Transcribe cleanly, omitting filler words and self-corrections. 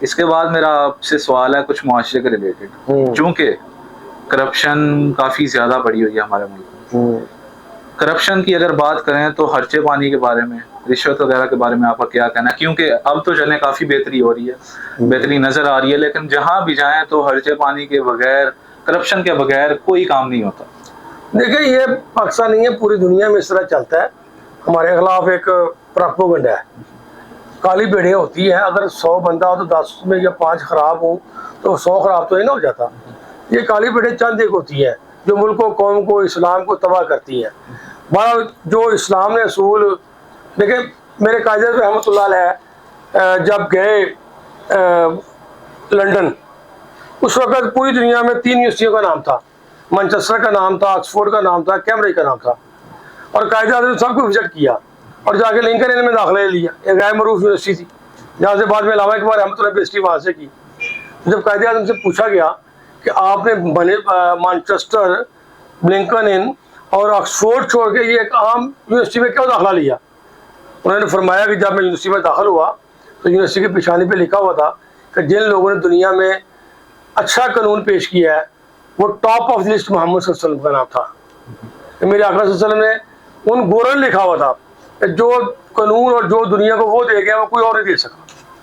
اس کے بعد میرا آپ سے سوال ہے کچھ معاشرے کے ریلیٹڈ، چونکہ کرپشن کافی زیادہ بڑھی ہوئی ہے ہمارے ملک میں. کرپشن کی اگر بات کریں تو خرچے پانی کے بارے میں، رشوت وغیرہ کے بارے میں آپ کا کیا کہنا ہے؟ کیونکہ اب تو چلیں کافی بہتری ہو رہی ہے، بہتری نظر آ رہی ہے، لیکن جہاں بھی جائیں تو خرچے پانی کے بغیر، کرپشن کے بغیر کوئی کام نہیں ہوتا. دیکھیں یہ پاکستان نہیں ہے، پوری دنیا میں اس طرح چلتا ہے. ہمارے خلاف ایک پراپوگنڈا ہے، کالی بیڑیاں ہوتی ہیں. اگر 100 بندہ ہو تو 10 میں یا 5 خراب ہوں تو 100 خراب تو ہی نہ ہو جاتا. یہ کالی بیڑیاں چند ایک ہوتی ہیں جو ملک کو، قوم کو، اسلام کو تباہ کرتی ہیں. بڑا جو اسلام نے اصول، دیکھیں میرے قائد رحمۃ اللہ علیہ جب گئے لنڈن، اس وقت پوری دنیا میں 3 یونیورسٹیوں کا نام تھا. مانچسٹر کا نام تھا، آکسفورڈ کا نام تھا، کیمبرج کا نام تھا. اور قائد اعظم نے سب کو وزٹ کیا اور جا کے لنکن میں داخلہ لیا. ایک غیر معروف یونیورسٹی تھی جہاں سے بعد میں علامہ اقبال رحمۃ اللہ پی ایچ ڈی وہاں سے کی. جب قائد اعظم سے پوچھا گیا کہ آپ نے مانچسٹر، لنکن اور آکسفورڈ چھوڑ کے یہ ایک عام یونیورسٹی میں کیوں داخلہ لیا، انہوں نے فرمایا کہ جب میں یونیورسٹی میں داخل ہوا تو یونیورسٹی کی پیشانی پہ لکھا ہوا تھا کہ جن لوگوں نے دنیا میں اچھا قانون پیش کیا ہے وہ ٹاپ آف لسٹ محمد صلی اللہ علیہ وسلم کا نام تھا. کہ میرے آقا صلی اللہ علیہ وسلم نے ان گورن لکھا ہوا تھا کہ جو قانون اور جو دنیا کو وہ دے گیا وہ کوئی اور نہیں دے سکتا.